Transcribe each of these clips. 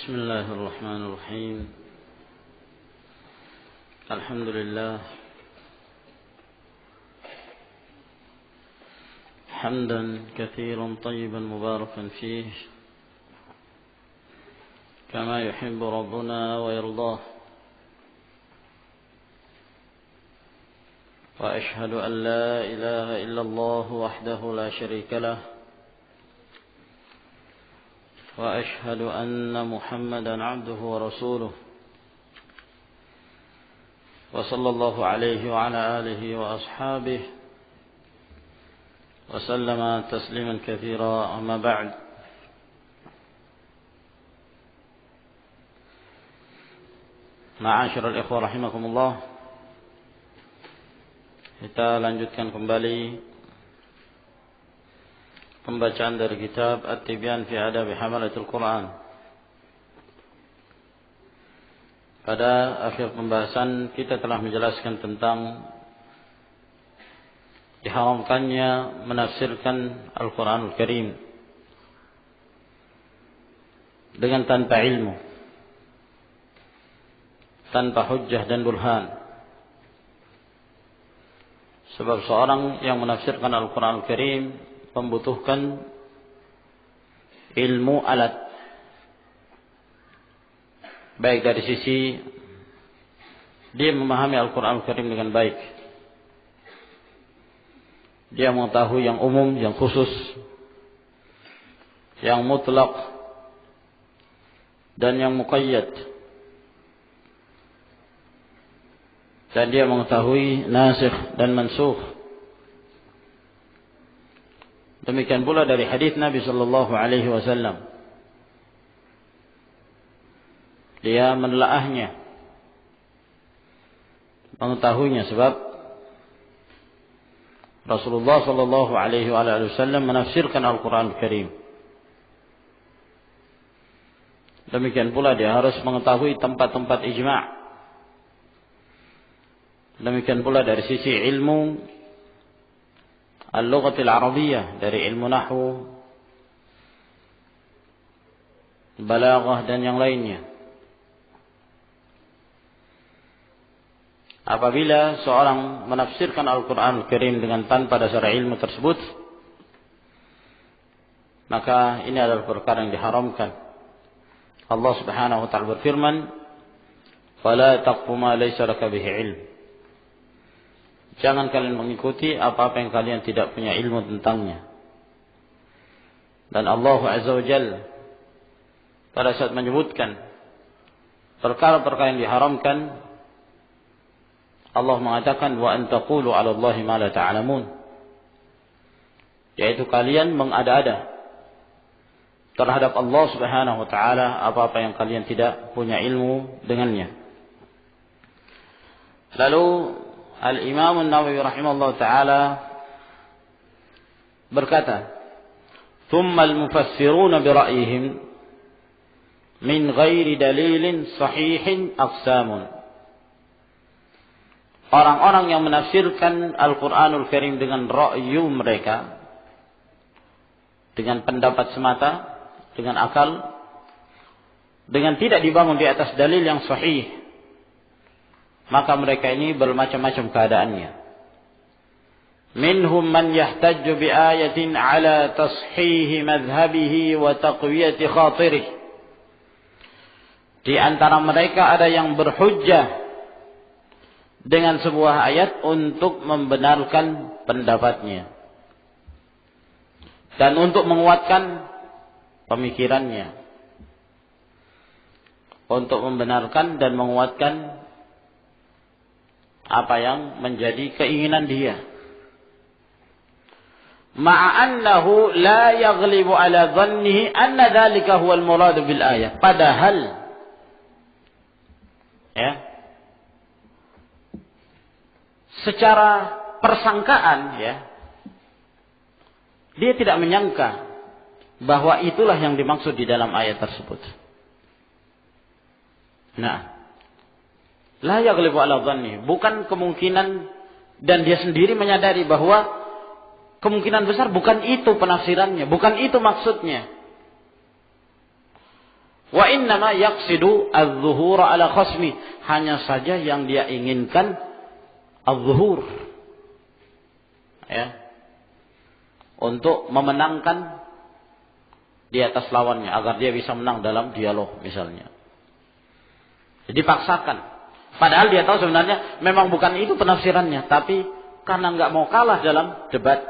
بسم الله الرحمن الرحيم. الحمد لله حمدا كثيرا طيبا مباركا فيه كما يحب ربنا ويرضاه، وأشهد أن لا إله إلا الله وحده لا شريك له، وأشهد أن محمدا عبده ورسوله، وصلى الله عليه وعلى آله وأصحابه وسلم تسليما كثيرا. أما بعد، ma'asyiral ikhwah rahimakumullah, kita lanjutkan kembali pembacaan dari kitab At-Tibyan fi Adab Hamalatul Quran. Pada akhir pembahasan kita telah menjelaskan tentang diharamkannya menafsirkan Al-Quranul Karim dengan tanpa ilmu, tanpa hujjah dan burhan. Sebab seorang yang menafsirkan Al-Quranul Karim membutuhkan ilmu alat, baik dari sisi dia memahami Al-Quranul Karim dengan baik, dia mengetahui yang umum, yang khusus, yang mutlak dan yang muqayyad, dan dia mengetahui nasikh dan mansukh. Demikian pula dari hadis Nabi sallallahu alaihi wasallam, dia menelaahnya, mengetahuinya, sebab Rasulullah sallallahu alaihi wasallam menafsirkan Al-Qur'an Al-Karim. Demikian pula dia harus mengetahui tempat-tempat ijma'. Demikian pula dari sisi ilmu al-lughatil arabiyyah, dari ilmu nahwu, balaghah dan yang lainnya. Apabila seorang menafsirkan Al-Quran Al-Karim dengan tanpa dasar ilmu tersebut, maka ini adalah perkara yang diharamkan. Allah Subhanahu wa ta'ala berfirman, "Fala taqfu ma laysa laka bihi ilm." Jangan kalian mengikuti apa-apa yang kalian tidak punya ilmu tentangnya. Dan Allah Azza wa Jalla pada saat menyebutkan perkara-perkara yang diharamkan, Allah mengatakan, "Wa an taqulu 'ala Allahi ma la ta'lamun." Yaitu kalian mengada-ada terhadap Allah Subhanahu wa ta'ala apa-apa yang kalian tidak punya ilmu dengannya. Lalu Al-Imam An-Nawawi rahimahullah ta'ala berkata, "Thumma al-mufassiruna bira'yihim min ghairi dalilin sahihin aqsamun." Orang-orang yang menafsirkan Al-Quranul Karim dengan ra'yu mereka, dengan pendapat semata, dengan akal, dengan tidak dibangun di atas dalil yang sahih, maka mereka ini bermacam-macam keadaannya. Minhum man yahtajju bi ayatin ala tashihi madhhabihi wa taqwiyati khatirih. Di antara mereka ada yang berhujjah dengan sebuah ayat untuk membenarkan pendapatnya dan untuk menguatkan pemikirannya, untuk membenarkan dan menguatkan apa yang menjadi keinginan dia. Ma'annahu la yaghlibu ala dhannihi anna dhalika huwal murad bil ayat. Padahal secara persangkaan dia tidak menyangka bahwa itulah yang dimaksud di dalam ayat tersebut. Nah, la yaghlibu ala dhanni, bukan kemungkinan, dan dia sendiri menyadari bahwa kemungkinan besar bukan itu penafsirannya, bukan itu maksudnya. Wa innama yaqsidu adz-zuhur ala khasmi, hanya saja yang dia inginkan adz-zuhur, ya, untuk memenangkan di atas lawannya agar dia bisa menang dalam dialog misalnya. Jadi paksakan. Padahal dia tahu sebenarnya memang bukan itu penafsirannya, tapi karena nggak mau kalah dalam debat,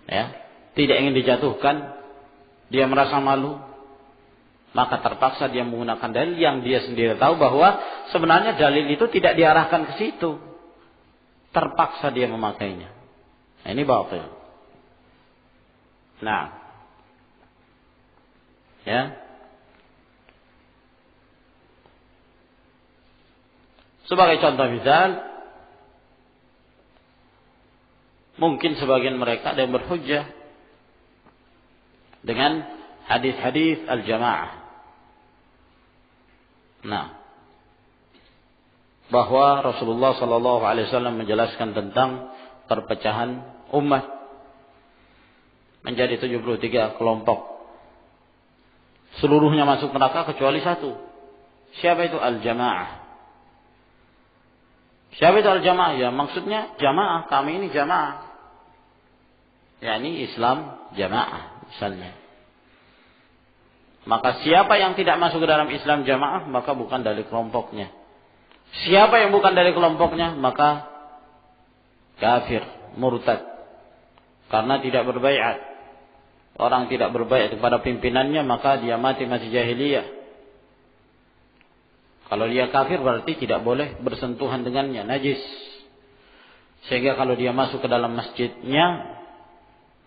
ya, tidak ingin dijatuhkan, dia merasa malu, maka terpaksa dia menggunakan dalil yang dia sendiri tahu bahwa sebenarnya dalil itu tidak diarahkan ke situ. Terpaksa dia memakainya. Nah, ini batil. Nah, ya. Sebagai contoh misal, mungkin sebagian mereka ada yang berhujjah dengan hadis-hadis al-jamaah. Nah, bahwa Rasulullah sallallahu alaihi wasallam menjelaskan tentang perpecahan umat menjadi 73 kelompok. Seluruhnya masuk neraka kecuali satu. Siapa itu? Al-jamaah. Siapa itu al-jamaah? Ya maksudnya jamaah, kami ini jamaah. yakni Islam jamaah misalnya. Maka siapa yang tidak masuk ke dalam Islam jamaah maka bukan dari kelompoknya. Siapa yang bukan dari kelompoknya maka kafir, murtad. Karena tidak berbaiat. Orang tidak berbaiat kepada pimpinannya maka dia mati masih jahiliyah. Kalau dia kafir berarti tidak boleh bersentuhan dengannya, najis. Sehingga kalau dia masuk ke dalam masjidnya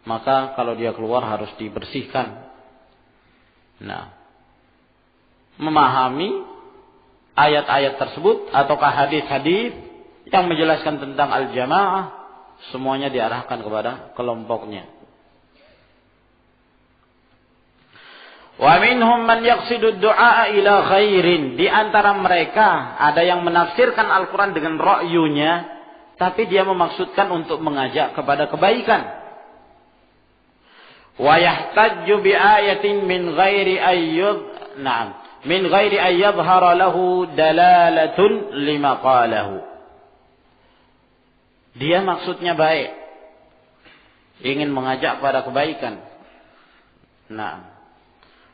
maka kalau dia keluar harus dibersihkan. Nah, memahami ayat-ayat tersebut ataukah hadis-hadis yang menjelaskan tentang al-jamaah semuanya diarahkan kepada kelompoknya. Wa minhum man yaqsidu ad-du'a ila khairin. Di antara mereka ada yang menafsirkan Al-Qur'an dengan ra'yunya, tapi dia memaksudkan untuk mengajak kepada kebaikan. Wa yahtajju bi ayatin min ghairi min ghairi ayyadhhara lahu dalalatun lima qalahu. Dia maksudnya baik, ingin mengajak kepada kebaikan. Nah,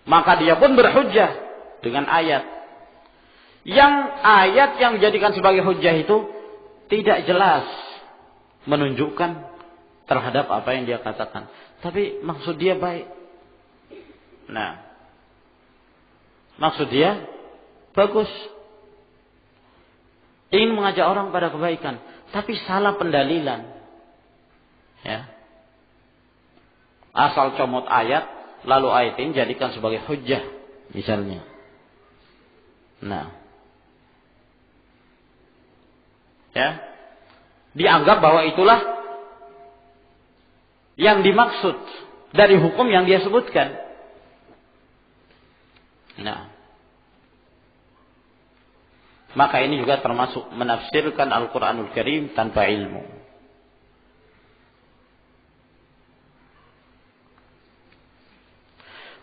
maka dia pun berhujjah dengan ayat. Yang ayat yang dijadikan sebagai hujjah itu tidak jelas menunjukkan terhadap apa yang dia katakan. Tapi maksud dia baik. Nah, maksud dia bagus. Ingin mengajak orang pada kebaikan. Tapi salah pendalilan. Ya. Asal comot ayat, lalu ayat ini jadikan sebagai hujjah misalnya. Nah, ya, dianggap bahwa itulah yang dimaksud dari hukum yang dia sebutkan. Nah, maka ini juga termasuk menafsirkan Al-Quranul Karim tanpa ilmu.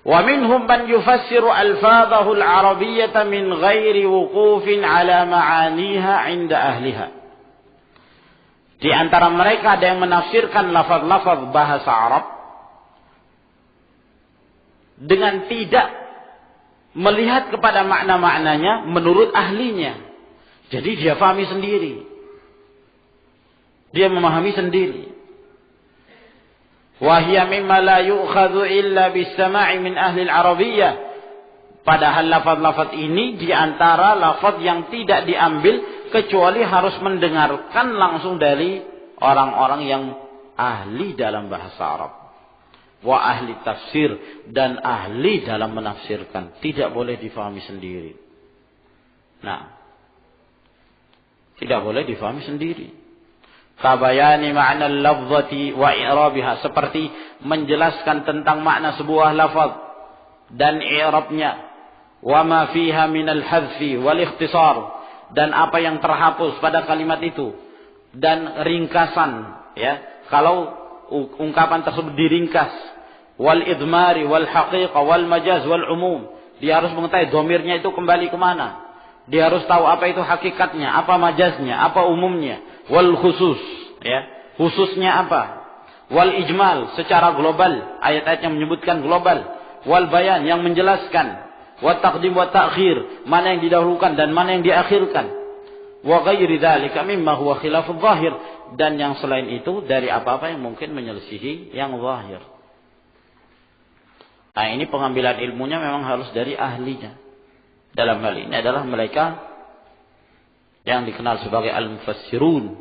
Wa minhum man yufassiru alfadhahu al-arabiyyata min ghairi wuqufin ala ma'aniha 'inda ahliha. Di antara mereka ada yang menafsirkan lafaz-lafaz bahasa Arab dengan tidak melihat kepada makna-maknanya menurut ahlinya. Jadi dia pahami sendiri. Dia memahami sendiri. Wahia mimma la yu'khadhu illa bis-sama'i min ahli al-arabiyyah. Padahal lafaz-lafaz ini di antara lafaz yang tidak diambil kecuali harus mendengarkan langsung dari orang-orang yang ahli dalam bahasa Arab. Wa ahli tafsir dan ahli dalam menafsirkan. Tidak boleh difahami sendiri. Nah, tidak boleh difahami sendiri. Kabayani ma'na al-lafzati wa i'rabiha, seperti menjelaskan tentang makna sebuah lafaz dan i'rabnya, wa ma fiha min al-hadfi wal ikhtisar, dan apa yang terhapus pada kalimat itu dan ringkasan, ya, kalau ungkapan tersebut diringkas, wal idmari wal haqiqah wal majaz wal umum, Dia harus mengetahui domirnya itu kembali kemana. Dia harus tahu apa itu hakikatnya, apa majaznya, apa umumnya. Wal khusus, ya, khususnya apa. Wal ijmal, secara global, ayat-ayat yang menyebutkan global. Wal bayan, yang menjelaskan. Wa taqdim wa ta'khir, mana yang didahulukan dan mana yang diakhirkan. Wa ghairi dzalika mimma huwa khilafudz zahir, dan yang selain itu dari apa-apa yang mungkin menyelisihi yang zahir. Nah, ini pengambilan ilmunya memang harus dari ahlinya. Dalam hal ini adalah mereka yang dikenal sebagai al-mufassirun,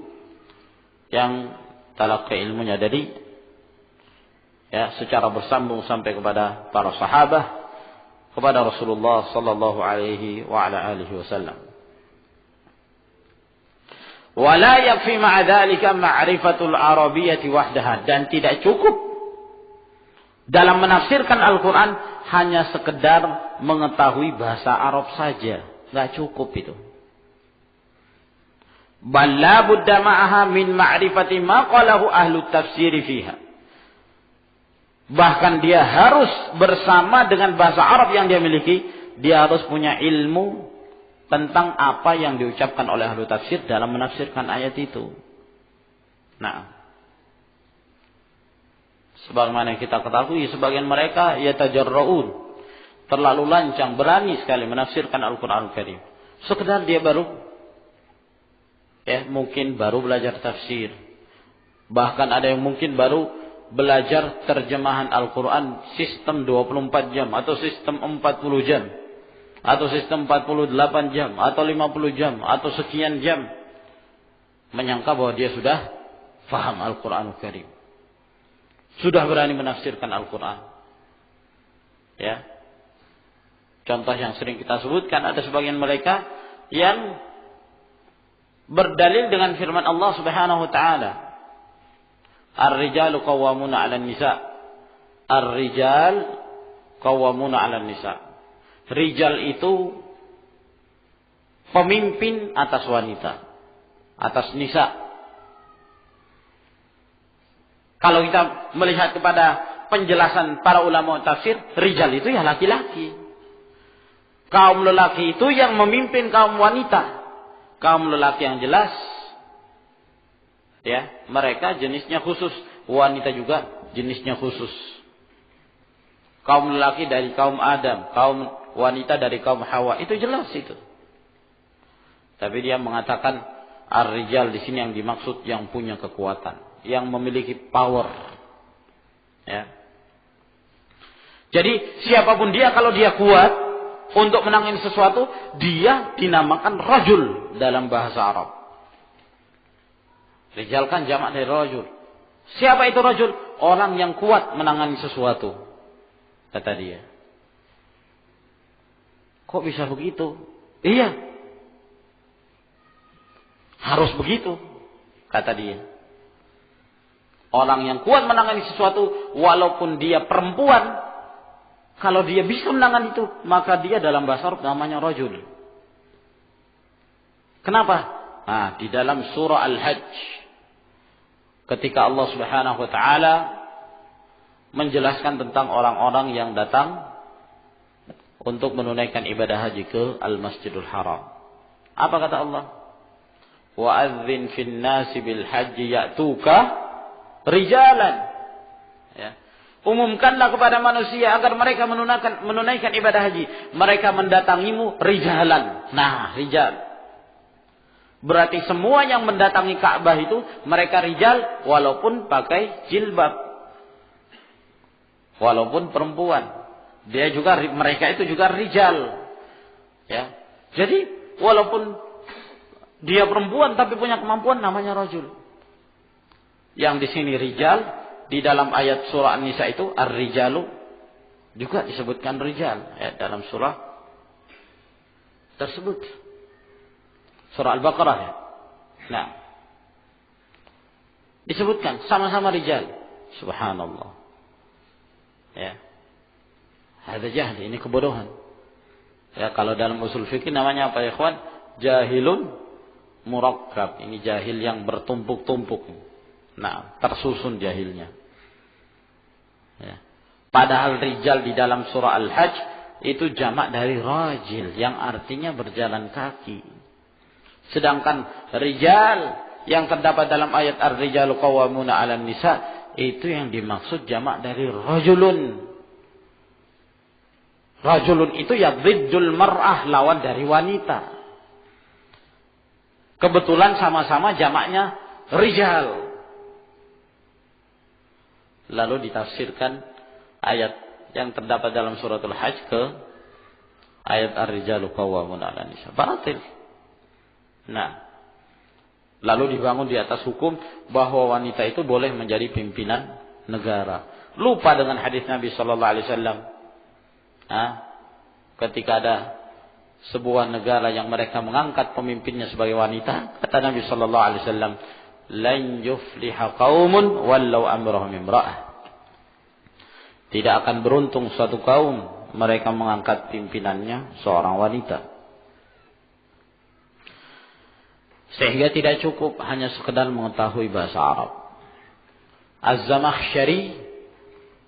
yang talaqi ilmunya dari secara bersambung sampai kepada para sahabat, kepada Rasulullah sallallahu alaihi wa ala alihi wasallam. Wala yakfi ma'a dzalika ma'rifatul arabiyyati wahdaha, dan tidak cukup dalam menafsirkan Al-Qur'an hanya sekedar mengetahui bahasa Arab saja, enggak cukup itu. Bal la budda ma'aha min ma'rifati ma qalahu ahlu tafsir fiha. Bahkan dia harus bersama dengan bahasa Arab yang dia miliki, dia harus punya ilmu tentang apa yang diucapkan oleh ahlu tafsir dalam menafsirkan ayat itu. Nah, sebagaimana kita ketahui, sebagian mereka yatajarraun, terlalu lancang, berani sekali menafsirkan Al-Qur'an Al-Karim. Sekedar dia mungkin baru belajar tafsir. Bahkan ada yang mungkin baru belajar terjemahan Al-Quran sistem 24 jam atau sistem 40 jam atau sistem 48 jam atau 50 jam atau sekian jam, menyangka bahwa dia sudah faham Al-Quran Al-Karim, sudah berani menafsirkan Al-Quran. Ya, contoh yang sering kita sebutkan, ada sebagian mereka yang berdalil dengan firman Allah Subhanahu wa taala, Ar-rijalu qawwamuna 'alan nisa. Ar-rijal qawwamuna 'alan nisa. Rijal itu pemimpin atas wanita, atas nisa. Kalau kita melihat kepada penjelasan para ulama tafsir, rijal itu ya laki-laki. Kaum lelaki itu yang memimpin kaum wanita. Kaum lelaki yang jelas, ya, mereka jenisnya khusus, wanita juga jenisnya khusus. Kaum lelaki dari kaum Adam, kaum wanita dari kaum Hawa, itu jelas itu. Tapi dia mengatakan ar-rijal di sini yang dimaksud yang punya kekuatan, yang memiliki power. Ya. Jadi siapapun dia, kalau dia kuat untuk menangin sesuatu, dia dinamakan rajul dalam bahasa Arab. Rijal kan jamak dari rajul. Siapa itu rajul? Orang yang kuat menangani sesuatu, kata dia. Kok bisa begitu? Iya, harus begitu, kata dia. Orang yang kuat menangani sesuatu, walaupun dia perempuan, kalau dia bisa menangani itu, maka dia dalam bahasa Arab namanya rajul. Kenapa? Nah, di dalam surah Al-Hajj, ketika Allah Subhanahu wa taala menjelaskan tentang orang-orang yang datang untuk menunaikan ibadah haji ke Al-Masjidul Haram. Apa kata Allah? Wa adzin fin nasi bil haji ya'tuka rijalan. Ya. Umumkanlah kepada manusia agar mereka menunaikan ibadah haji. Mereka mendatangimu rijalan. Nah, rijal. Berarti semua yang mendatangi Ka'bah itu mereka rijal, walaupun pakai jilbab, walaupun perempuan. Mereka itu juga rijal. Ya. Jadi walaupun dia perempuan tapi punya kemampuan, namanya rajul. Yang di sini rijal, di dalam ayat surah An-Nisa itu ar-rijalu juga disebutkan rijal, ya, dalam surah tersebut. Surah Al-Baqarah, ya. Nah, disebutkan sama-sama rijal. Subhanallah. Ya. Ada jahil, ini kebodohan. Ya, kalau dalam usul fikih namanya apa ya, ikhwan? Jahilun murakkab. Ini jahil yang bertumpuk-tumpuk. Nah, tersusun jahilnya. Ya. Padahal rijal di dalam surah Al-Hajj itu jamak dari rajil yang artinya berjalan kaki. Sedangkan rijal yang terdapat dalam ayat ar-rijalu qawwamuna 'alan nisa itu yang dimaksud jamak dari rajulun. Rajulun itu ya ziddul mar'ah, lawan dari wanita. Kebetulan sama-sama jamaknya rijal. Lalu ditafsirkan ayat yang terdapat dalam suratul Hajj ke ayat ar-rijalu qawwamuna 'alan nisa. Batil. Nah, lalu dibangun di atas hukum bahwa wanita itu boleh menjadi pimpinan negara. Lupa dengan hadis Nabi sallallahu alaihi wasallam. Ketika ada sebuah negara yang mereka mengangkat pemimpinnya sebagai wanita, kata Nabi sallallahu alaihi wasallam, "Lan yufliha qaumun wallau amrahum imra'ah." Tidak akan beruntung suatu kaum mereka mengangkat pimpinannya seorang wanita. Sehingga tidak cukup hanya sekedar mengetahui bahasa Arab. Az-Zamakhsyari,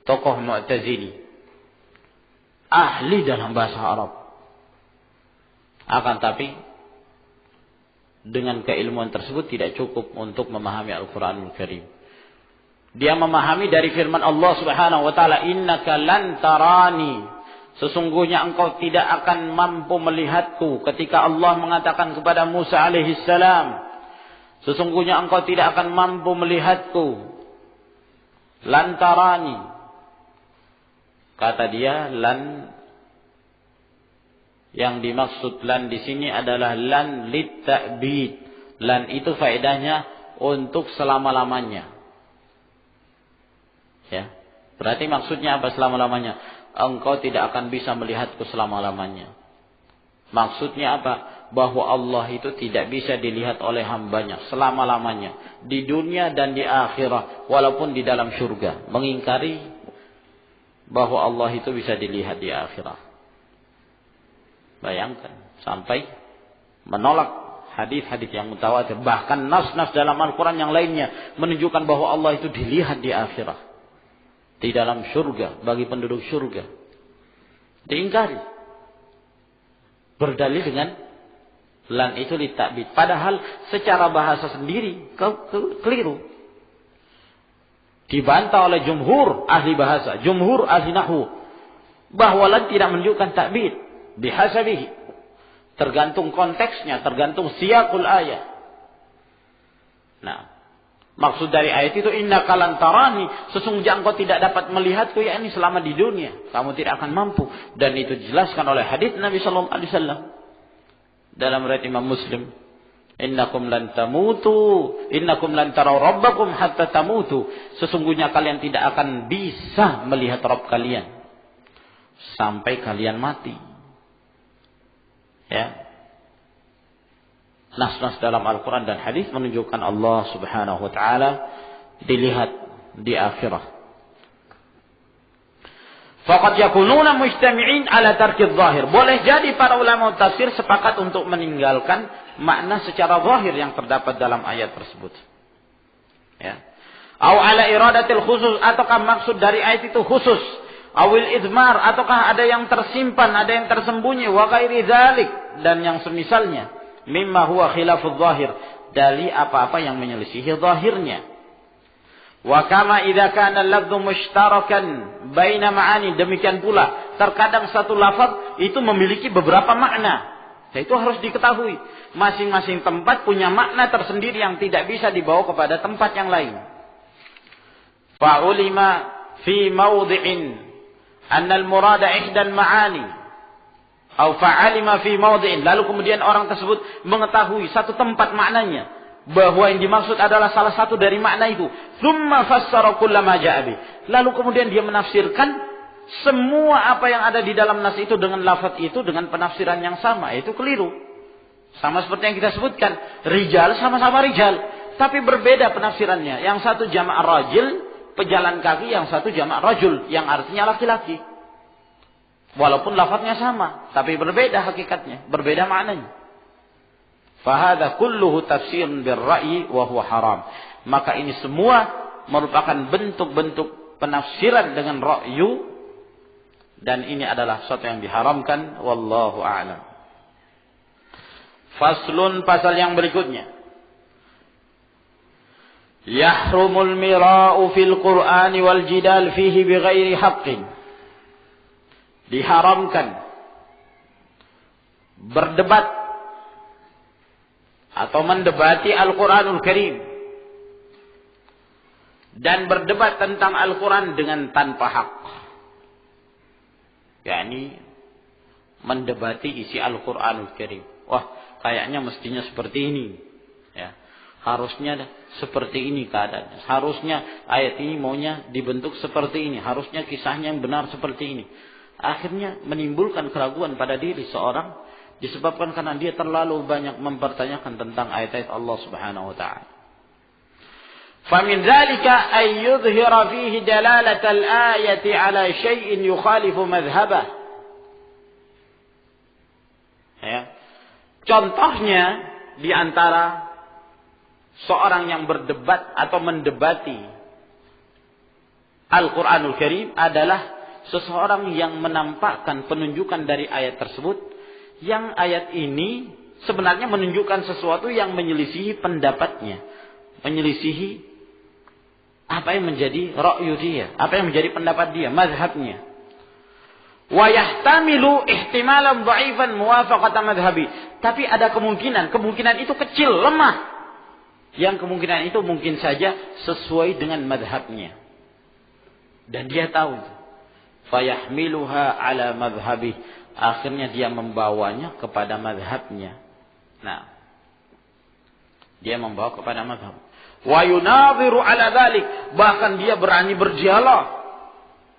tokoh Mu'tazili, ahli dalam bahasa Arab. Akan tapi dengan keilmuan tersebut tidak cukup untuk memahami Al-Quranul Karim. Dia memahami dari firman Allah Subhanahu wa taala, "Innaka lan tarani." Sesungguhnya engkau tidak akan mampu melihatku. Ketika Allah mengatakan kepada Musa alaihi salam, sesungguhnya engkau tidak akan mampu melihatku. Lan tarani. Kata dia, lan, yang dimaksud lan di sini adalah lan litta'bid. Lan itu faedahnya untuk selama-lamanya. Ya. Berarti maksudnya apa selama-lamanya? Engkau tidak akan bisa melihatku selama-lamanya. Maksudnya apa? Bahwa Allah itu tidak bisa dilihat oleh hambanya selama-lamanya. Di dunia dan di akhirat. Walaupun di dalam surga. Mengingkari bahwa Allah itu bisa dilihat di akhirat. Bayangkan. Sampai menolak hadis-hadis yang mutawatir. Bahkan nas-nas dalam Al-Quran yang lainnya menunjukkan bahwa Allah itu dilihat di akhirat. Di dalam surga, bagi penduduk surga. Diingkari. Berdalil dengan lan itu litakbid. Padahal secara bahasa sendiri keliru. Dibantah oleh jumhur ahli bahasa, jumhur ahli nahwu, bahwa lan tidak menunjukkan takbid. Bihasabihi. Tergantung konteksnya, tergantung siyaqul ayat. Nah, maksud dari ayat itu, innaka lan tarani, sesungguhnya engkau tidak dapat melihatku, ya ini selama di dunia. Kamu tidak akan mampu. Dan itu dijelaskan oleh hadis Nabi sallallahu alaihi wasallam dalam riwayat Imam Muslim. Innakum lan tamutu, innakum lan taraw rabbakum hatta tamutu. Sesungguhnya kalian tidak akan bisa melihat Rabb kalian sampai kalian mati. Ya. Nas-nas dalam Al-Quran dan hadis menunjukkan Allah Subhanahu wa taala dilihat di akhirat. Faqad yakununa mujtami'in ala tarkidz zahir. Boleh jadi para ulama tafsir sepakat untuk meninggalkan makna secara zahir yang terdapat dalam ayat tersebut. Ya. Au ala iradatil khusus, ataukah maksud dari ayat itu khusus? Awil idmar, ataukah ada yang tersimpan, ada yang tersembunyi, wa ghairi dzalik, dan yang semisalnya. Mimma huwa khilafudz zahir, dari apa-apa yang menyelisihi zahirnya. Wa kama idza kana al-lafdhu mushtarakan baina ma'ani, demikian pula terkadang satu lafaz itu memiliki beberapa makna. Itu harus diketahui. Masing-masing tempat punya makna tersendiri yang tidak bisa dibawa kepada tempat yang lain. Fa'ulima fi mawdi'in anna al-murada ihdal ma'ani. Au fa'alima fi mawdi'in, lalu kemudian orang tersebut mengetahui satu tempat maknanya, bahwa yang dimaksud adalah salah satu dari makna itu. Tsumma fassara kullama ja'a bi, lalu kemudian dia menafsirkan semua apa yang ada di dalam nas itu dengan lafaz itu dengan penafsiran yang sama. Itu keliru. Sama seperti yang kita sebutkan, rijal sama-sama rijal, tapi berbeda penafsirannya. Yang satu jamak rajil, pejalan kaki, yang satu jamak rajul, yang artinya laki-laki. Walaupun lafaznya sama, tapi berbeda hakikatnya, berbeda maknanya. Fahadha kulluhu tafsirun birra'yi wa huwa haram. Maka ini semua merupakan bentuk-bentuk penafsiran dengan ra'yu, dan ini adalah sesuatu yang diharamkan. Wallahu a'lam. Faslun, pasal yang berikutnya. Yahrumul mira'u fil Qur'ani wal jidal fihi bighairi haqqin. Diharamkan berdebat atau mendebati Al-Qur'anul Karim dan berdebat tentang Al-Quran dengan tanpa hak. yakni mendebati isi Al-Quranul Karim. Wah, kayaknya mestinya seperti ini, ya. Harusnya seperti ini keadaannya. Harusnya ayat ini maunya dibentuk seperti ini. Harusnya kisahnya yang benar seperti ini. Akhirnya menimbulkan keraguan pada diri seorang disebabkan karena dia terlalu banyak mempertanyakan tentang ayat-ayat Allah Subhanahu wa taala. Famin dzalika ay yudhhira fihi dalalatal ayati ala syai'in yukhalifu madhhabah. Ya. Contohnya di antara seorang yang berdebat atau mendebati Al-Quranul Karim adalah seseorang yang menampakkan penunjukan dari ayat tersebut, yang ayat ini sebenarnya menunjukkan sesuatu yang menyelisihi pendapatnya, menyelisihi apa yang menjadi ra'yu dia, apa yang menjadi pendapat dia, mazhabnya. Wa yahtamilu ihtimalan dha'ifan muwafaqata madhhabi. Tapi ada kemungkinan itu kecil, lemah. Yang kemungkinan itu mungkin saja sesuai dengan madhabnya. Dan dia tahu. Fayahmiluha ala madhhabih. Akhirnya dia membawanya kepada madhabnya. Nah, dia membawa kepada madhab. Wa yunadhiru ala dhalik. Bahkan dia berani berdialog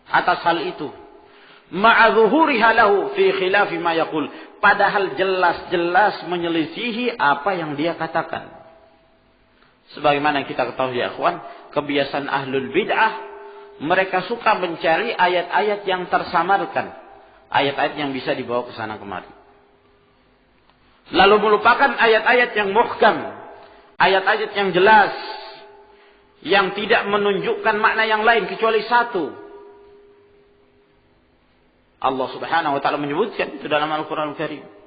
atas hal itu. Ma'adzuhuriha lahu fi khilafi ma yaqul. Padahal jelas-jelas menyelisihi apa yang dia katakan. Sebagaimana kita ketahui ya ikhwan, kebiasaan ahlul bid'ah, mereka suka mencari ayat-ayat yang tersamarkan, ayat-ayat yang bisa dibawa ke sana kemari. Lalu melupakan ayat-ayat yang muhkam, ayat-ayat yang jelas, yang tidak menunjukkan makna yang lain kecuali satu. Allah Subhanahu wa taala menyebutkan itu dalam Al-Qur'an Al-Karim.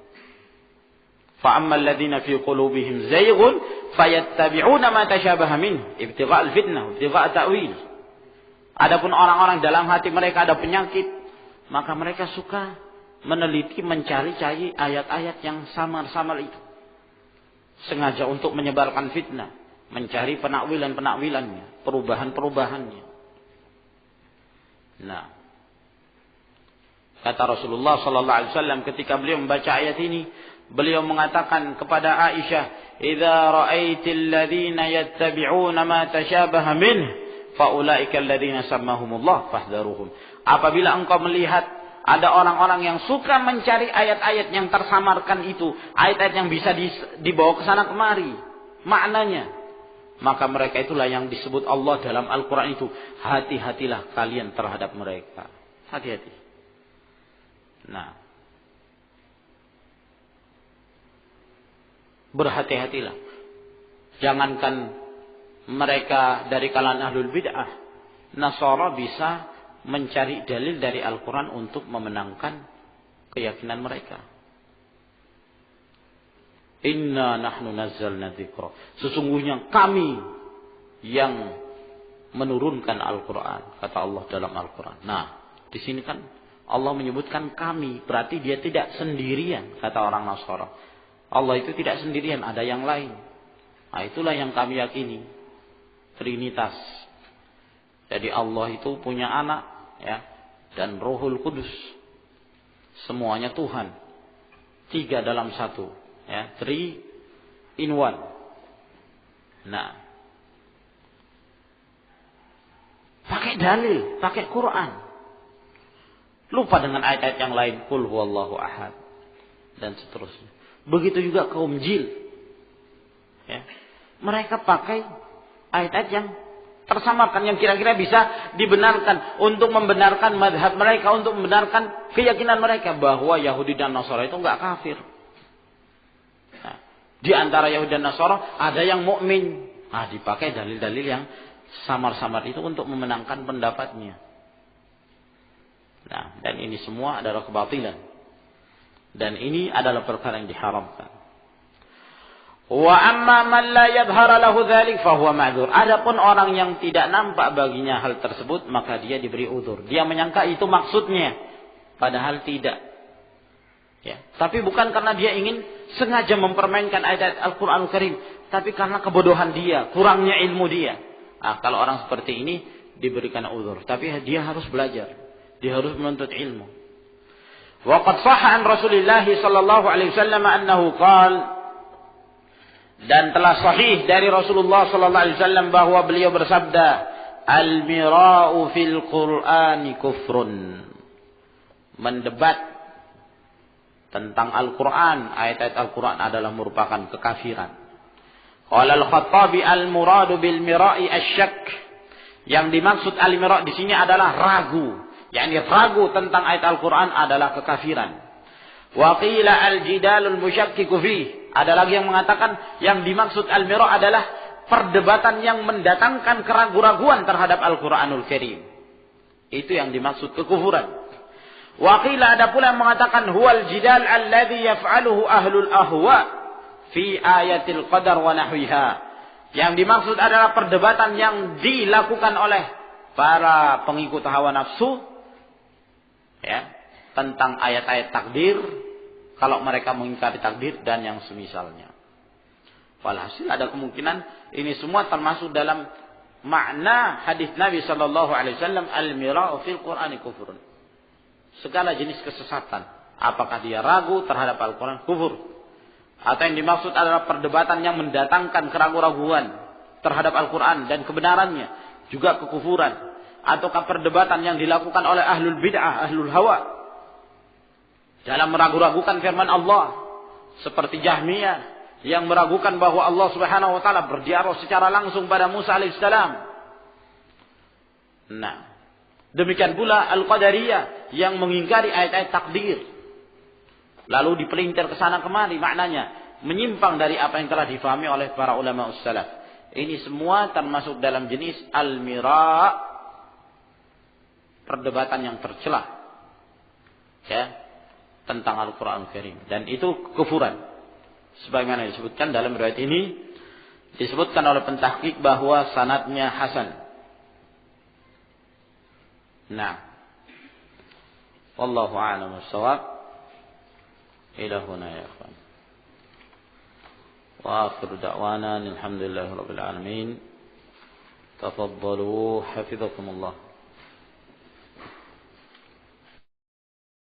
فَأَمَّا الَّذِينَ فِي قُلُوبِهِمْ زَيْغٌ فَيَتَّبِعُونَ مَا تَشَابَهَ مِنْهُ ابْتِغَاءَ الْفِتْنَةِ وابْتِغَاءَ تَأْوِيلِهِ. Adapun orang-orang dalam hati mereka ada penyakit, maka mereka suka meneliti, mencari-cari ayat-ayat yang samar-samar itu. Sengaja untuk menyebarkan fitnah, mencari penakwilan-penakwilannya, perubahan-perubahannya. Nah, kata Rasulullah sallallahu alaihi wasallam ketika beliau membaca ayat ini, beliau mengatakan kepada Aisyah, "Idza ra'aitil ladzina yattabi'una ma tashabaha minhu, fa ulaika alladzina sammahumullah fahdharuhum." Apabila engkau melihat ada orang-orang yang suka mencari ayat-ayat yang tersamarkan itu, ayat-ayat yang bisa dibawa ke sana kemari maknanya, maka mereka itulah yang disebut Allah dalam Al-Qur'an itu. Hati-hatilah kalian terhadap mereka. Hati-hati. Nah, berhati-hatilah. Jangankan mereka dari kalangan ahlul bid'ah, Nasara bisa mencari dalil dari Al-Quran untuk memenangkan keyakinan mereka. Inna nahnu nazzalna dzikra. Sesungguhnya kami yang menurunkan Al-Quran, kata Allah dalam Al-Quran. Nah, di sini kan Allah menyebutkan kami, berarti dia tidak sendirian, kata orang Nasara. Allah itu tidak sendirian, ada yang lain. Nah, itulah yang kami yakini. Trinitas. Jadi Allah itu punya anak, ya, dan Rohul Kudus. Semuanya Tuhan. 3 dalam 1, ya, 3 in 1. Nah, pakai dalil, pakai Quran. Lupa dengan ayat-ayat yang lain, qul huwallahu ahad dan seterusnya. Begitu juga kaum Jil. Ya. Mereka pakai ayat-ayat yang tersamarkan, yang kira-kira bisa dibenarkan untuk membenarkan madhab mereka, untuk membenarkan keyakinan mereka bahwa Yahudi dan Nasara itu enggak kafir. Nah, di antara Yahudi dan Nasara ada yang mukmin. Nah, dipakai dalil-dalil yang samar-samar itu untuk memenangkan pendapatnya. Nah, dan ini semua adalah kebatilan. Dan ini adalah perkara yang diharamkan. Wa amma man la yadhhara lahu dzalik fa huwa ma'dzur. Adapun orang yang tidak nampak baginya hal tersebut, maka dia diberi uzur. Dia menyangka itu maksudnya, padahal tidak. Ya, tapi bukan karena dia ingin sengaja mempermainkan ayat Al-Qur'anul Karim, tapi karena kebodohan dia, kurangnya ilmu dia. Kalau orang seperti ini diberikan uzur, tapi dia harus belajar. Dia harus menuntut ilmu. Wa qad shahha an Rasulillah sallallahu alaihi wasallam annahu qala, dan telah sahih dari Rasulullah sallallahu alaihi wasallam bahwa beliau bersabda, al-mira'u fil Qur'ani kufrun. Mendebat tentang Al-Qur'an, ayat-ayat Al-Qur'an adalah merupakan kekafiran. Qala al-Khattabi al-muradu bil mira'i asyak. Yang dimaksud al-mira' di sini adalah ragu. yakni ragu tentang ayat Al-Qur'an adalah kekafiran. Wa qila al-jidalul musyakkiku fih. Ada lagi yang mengatakan yang dimaksud al-mira' adalah perdebatan yang mendatangkan keraguan-raguan terhadap Al-Qur'anul Karim. Itu yang dimaksud kekufuran. Wa qila ada pula yang mengatakan huwal jidal alladhi yaf'aluhu ahlul ahwa fi ayatil qadar wa nahwiha. Yang dimaksud adalah perdebatan yang dilakukan oleh para pengikut hawa nafsu, ya, tentang ayat-ayat takdir, kalau mereka mengingkari takdir dan yang semisalnya. Walhasil ada kemungkinan ini semua termasuk dalam makna hadis Nabi sallallahu alaihi wasallam, al-mira'u fil Qur'ani kufurun. Segala jenis kesesatan, apakah dia ragu terhadap Al-Qur'an, kufur. Atau yang dimaksud adalah perdebatan yang mendatangkan keraguan-raguan terhadap Al-Qur'an dan kebenarannya, juga kekufuran. Ataukah perdebatan yang dilakukan oleh ahlul bid'ah, ahlul hawa, dalam meragu-ragukan firman Allah, seperti Jahmiyah yang meragukan bahwa Allah Subhanahu wa taala berdialog secara langsung pada Musa alaihissalam. Nah, demikian pula Al-Qadariyah yang mengingkari ayat-ayat takdir, lalu dipelintir ke sana kemari maknanya, menyimpang dari apa yang telah difahami oleh para ulama salaf. Ini semua termasuk dalam jenis al-mira', perdebatan yang tercela, ya, tentang Al-Qur'an Karim, dan itu kufuran. Sebagaimana disebutkan dalam riwayat ini, disebutkan oleh pentahqiq bahwa sanadnya hasan. Nah, wallahu a'lam bissawab. Ila huna ya ikhwan. Wa akhiru da'wana alhamdulillahi rabbil alamin. Tafaddalu hafizakumullah.